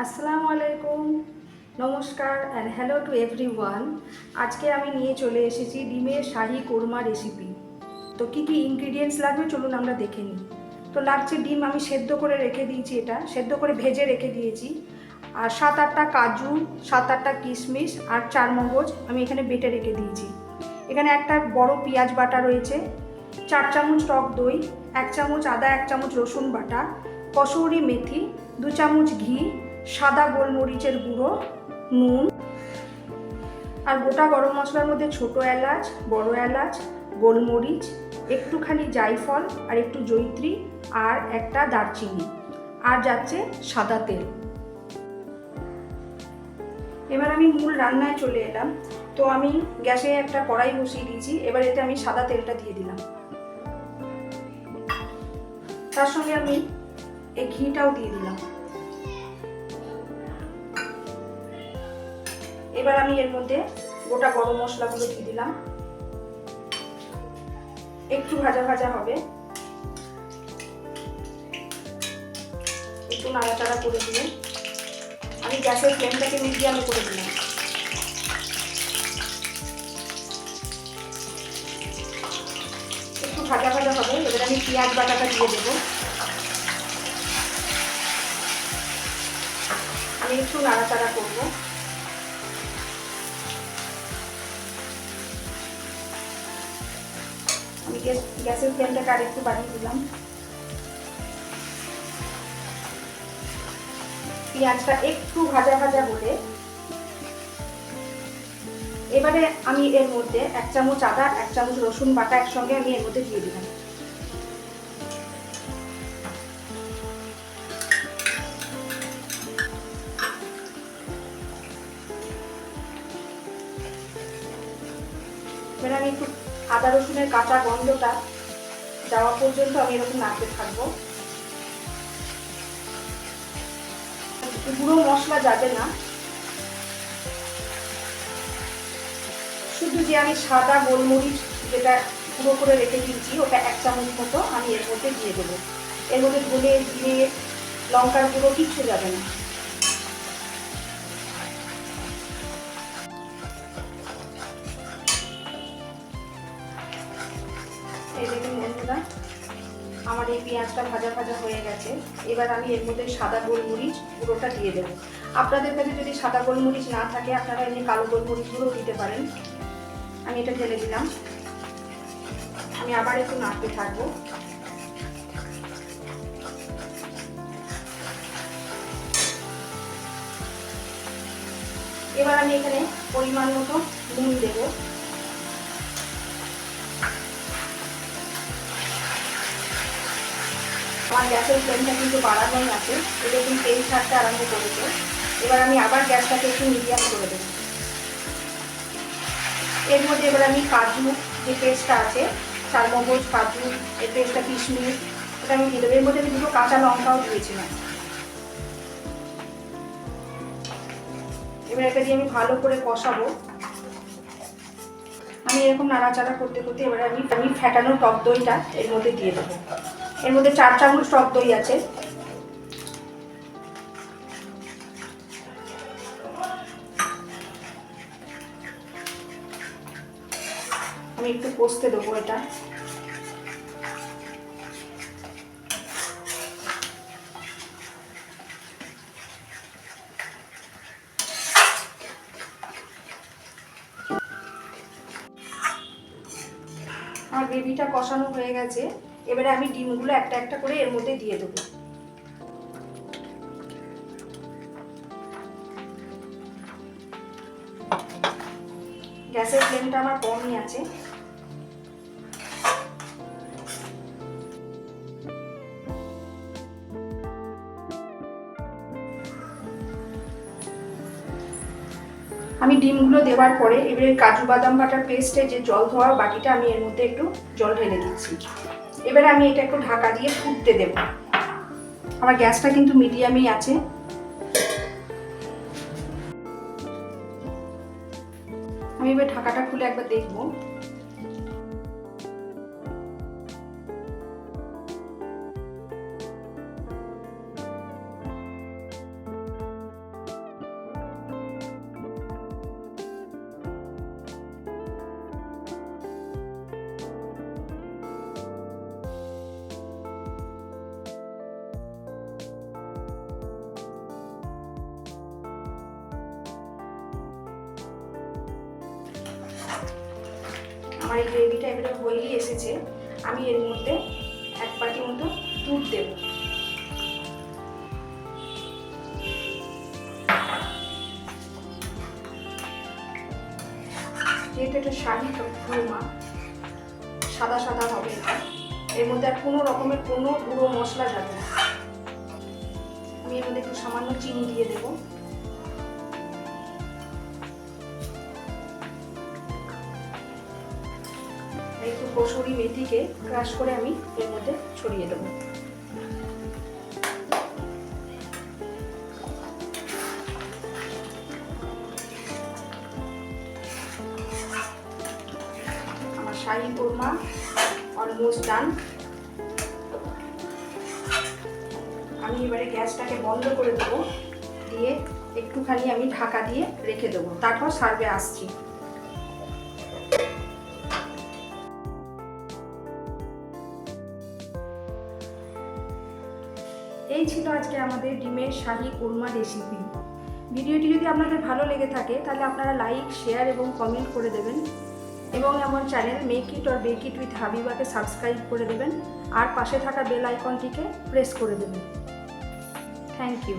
আসসালামু আলাইকুম, নমস্কার অ্যান্ড হ্যালো টু এভরিওয়ান। আজকে আমি নিয়ে চলে এসেছি ডিমের শাহী কোরমা রেসিপি। তো কী কী ইনগ্রিডিয়েন্টস লাগবে চলুন আমরা দেখে নিই। তো লাগছে ডিম, আমি সেদ্ধ করে রেখে দিয়েছি, এটা সেদ্ধ করে ভেজে রেখে দিয়েছি। আর 7-8টা কাজু, 7-8টা কিশমিশ আর 4 মগজ আমি এখানে বেটে রেখে দিয়েছি। এখানে একটা বড় পেঁয়াজ বাটা রয়েছে, 4 চামচ টক দই, 1 চামচ আদা, 1 চামচ রসুন বাটা, কসুরি মেথি, 2 চামচ ঘি, সাদা গোলমরিচের গুঁড়ো, নুন আর গোটা গরম মশলার মধ্যে ছোট এলাচ, বড় এলাচ, গোলমরিচ, একটুখানি জায়ফল আর একটু জয়িত্রী আর একটা দারচিনি, আর যাচ্ছে সাদা তেল। এবার আমি মূল রান্নায় চলে এলাম। তো আমি গ্যাসে একটা কড়াই বসিয়ে দিয়েছি, এবার এতে আমি সাদা তেলটা দিয়ে দিলাম। তার সঙ্গে আমি এই ঘিটাও দিয়ে দিলাম। এবার আমি এর মধ্যে গোটা গরম মশলাগুলো দিয়ে দিলাম, একটু ভাজা ভাজা হবে, একটু নাড়াচাড়া করে দিয়ে আমি গ্যাসের ফ্লেমটাকে মিডিয়ামে করে দিলাম। একটু ভাজা ভাজা হবে, এবার আমি পেঁয়াজ বাটাটা দিয়ে দেবো। আমি একটু নাড়াচাড়া করবো। আমি গ্যাসের ফ্লেমটাকে আর একটু বাড়িয়ে দিলাম। পেঁয়াজটা একটু ভাজা ভাজা হলে এবারে আমি এর মধ্যে 1 চামচ আদা, 1 চামচ রসুন বাটা একসঙ্গে আমি এর মধ্যে দিয়ে দিলাম। এবার আমি একটু আদা রসুনের কাঁচা গন্ধটা যাওয়া পর্যন্ত আমি এরকম নাড়তে থাকবো। গুঁড়ো মশলা যাবে না, শুধু যে আমি সাদা গোলমরিচ যেটা গুঁড়ো করে রেখে দিয়েছি ওটা 1 চামচ মতো আমি এর মধ্যে দিয়ে দেবো। এর মধ্যে ধনে, জিরে, লঙ্কার গুঁড়ো কিচ্ছু যাবে না। এই দেখুন বন্ধুরা, আমার এই পেঁয়াজটা ভাজা ভাজা হয়ে গেছে। এবার আমি এর মধ্যে সাদা গোলমরিচ গুঁড়োটা দিয়ে দেবো। আপনাদের কাছে যদি সাদা গোলমরিচ না থাকে আপনারা এমনি কালো গোলমরিচ গুঁড়ো দিতে পারেন। আমি এটা ঢেলে দিলাম। আমি আবার একটু নাড়তে থাকবো। এবার আমি এখানে পরিমাণ মতো নুন দেবো। আমার গ্যাসের ফ্লেমটা কিন্তু বাড়ানোই আছে, এটা কিন্তু তেল ছাড়তে আরম্ভ করেছে। এবার আমি আবার গ্যাসটাকে একটু মিডিয়াম করে দেবো। এর মধ্যে এবার আমি কাজু যে পেস্টটা আছে, 4 মগজ, কাজু, এই পেস্টটা, কিশমিশ, ওটা আমি দিয়ে দেবো। এর মধ্যে আমি 2টো কাঁচা লঙ্কাও দিয়েছিলাম। এবার এটা দিয়ে আমি ভালো করে কষাবো। আমি এরকম নাড়াচাড়া করতে করতে এবার আমি ফ্যাটানো টক দইটা এর মধ্যে দিয়ে দেবো। এর মধ্যে 4 চামচ টক দই আছে। আমি একটু কষতে দেবো এটা। আমার গ্রেভিটা কষানো হয়ে গেছে। এবারে আমি ডিমগুলো একটা একটা করে এর মধ্যে দিয়ে দেবো। গ্যাসের ফ্লেমটা আমার কমই আছে। আমি ডিমগুলো দেওয়ার পরে এবারে কাজু বাদাম বাটার পেস্টে যে জল ধোয়া বাটিটা আমি এর মধ্যে একটু জল ঢেলে দিচ্ছি। এবারে আমি এটা একটু ঢাকা দিয়ে ফুটতে দেব। আমার গ্যাসটা কিন্তু মিডিয়ামই আছে। আমি এবার ঢাকাটা খুলে একবার দেখবো। আমার এই গ্রেভিটা এবারে হয়েই এসেছে। আমি এর মধ্যে 1 বাটি মতো দুধ দেব। যেহেতু এটা শাহী কোরমা, সাদা সাদা হবে, এর মধ্যে আর কোনো রকমের কোনো গুঁড়ো মশলা যাবে না। আমি এর মধ্যে একটু সামান্য চিনি দিয়ে দেব। একটু কসুরি মেথিকে ক্রাশ করে আমি এর মধ্যে ছড়িয়ে দেবো। আমার শাহী কোরমা অলমোস্ট ডান। আমি এবারে গ্যাসটাকে বন্ধ করে দেবো, দিয়ে একটুখানি আমি ঢাকা দিয়ে রেখে দেবো, তারপর সার্ভে আসছি। এই ছিল আজকে আমাদের ডিমের শাহী কোরমা রেসিপি। ভিডিওটি যদি আপনাদের ভালো লেগে থাকে তাহলে আপনারা লাইক, শেয়ার এবং কমেন্ট করে দেবেন, এবং আমার channel make it or bake it with হাবিবাকে সাবস্ক্রাইব করে দেবেন, আর পাশে থাকা বেল আইকনটিকে প্রেস করে দেবেন। Thank you.